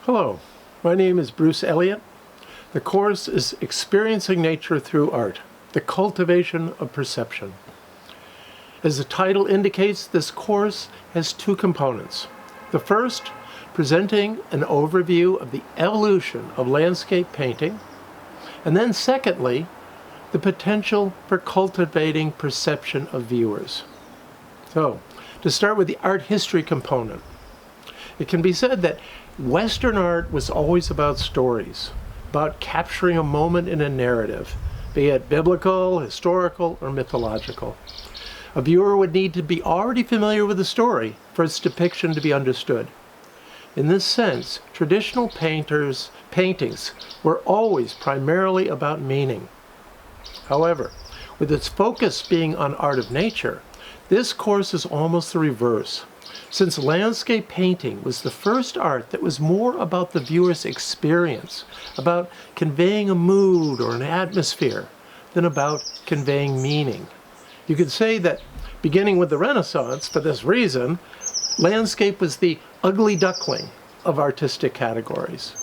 Hello, my name is Bruce Elliott. The course is Experiencing Nature Through Art, the Cultivation of Perception. As the title indicates, this course has two components. The first, presenting an overview of the evolution of landscape painting, and then secondly, the potential for cultivating perception of viewers. So, to start with the art history component, it can be said that Western art was always about stories, about capturing a moment in a narrative, be it biblical, historical, or mythological. A viewer would need to be already familiar with the story for its depiction to be understood. In this sense, traditional paintings were always primarily about meaning. However, with its focus being on art of nature, this course is almost the reverse, since landscape painting was the first art that was more about the viewer's experience, about conveying a mood or an atmosphere, than about conveying meaning. You could say that, beginning with the Renaissance, for this reason, landscape was the ugly duckling of artistic categories,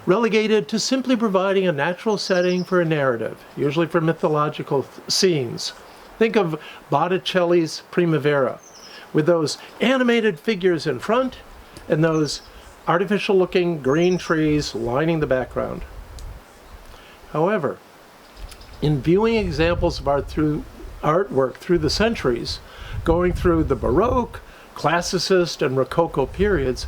relegated to simply providing a natural setting for a narrative, usually for mythological scenes. Think of Botticelli's Primavera, with those animated figures in front and those artificial-looking green trees lining the background. However, in viewing examples of artwork through the centuries, going through the Baroque, Classicist, and Rococo periods,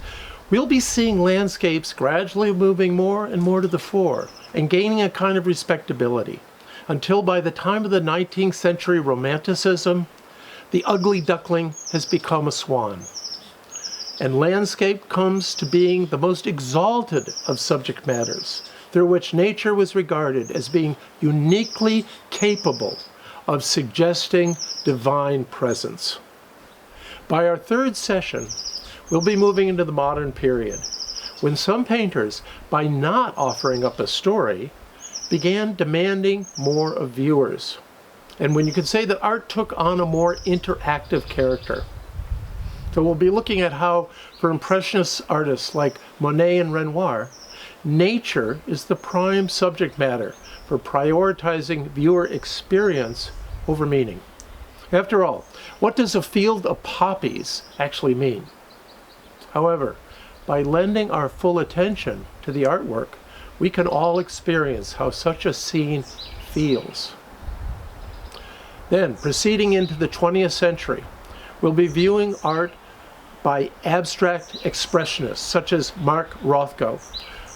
we'll be seeing landscapes gradually moving more and more to the fore and gaining a kind of respectability, until by the time of the 19th century Romanticism, the ugly duckling has become a swan, and landscape comes to being the most exalted of subject matters, through which nature was regarded as being uniquely capable of suggesting divine presence. By our third session, we'll be moving into the modern period, when some painters, by not offering up a story, began demanding more of viewers. And when you could say that art took on a more interactive character. So we'll be looking at how, for Impressionist artists like Monet and Renoir, nature is the prime subject matter for prioritizing viewer experience over meaning. After all, what does a field of poppies actually mean? However, by lending our full attention to the artwork, we can all experience how such a scene feels. Then, proceeding into the 20th century, we'll be viewing art by abstract expressionists such as Mark Rothko,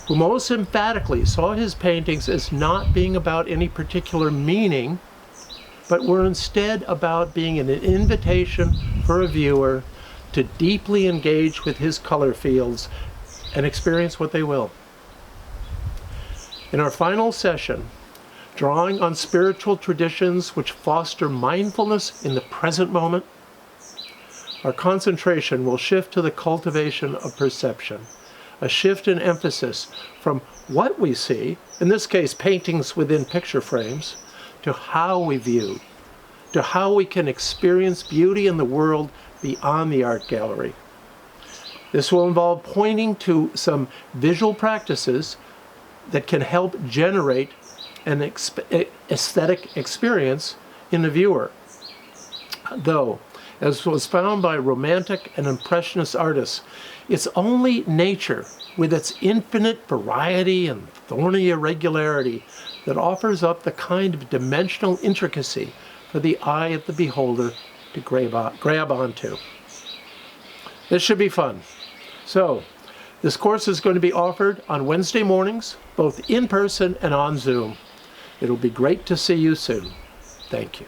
who most emphatically saw his paintings as not being about any particular meaning, but were instead about being an invitation for a viewer to deeply engage with his color fields and experience what they will. In our final session, drawing on spiritual traditions which foster mindfulness in the present moment, our concentration will shift to the cultivation of perception, a shift in emphasis from what we see, in this case paintings within picture frames, to how we view, to how we can experience beauty in the world beyond the art gallery. This will involve pointing to some visual practices that can help generate an aesthetic experience in the viewer. Though, as was found by Romantic and Impressionist artists, it's only nature, with its infinite variety and thorny irregularity, that offers up the kind of dimensional intricacy for the eye of the beholder to grab onto. This should be fun. So, this course is going to be offered on Wednesday mornings, both in person and on Zoom. It'll be great to see you soon. Thank you.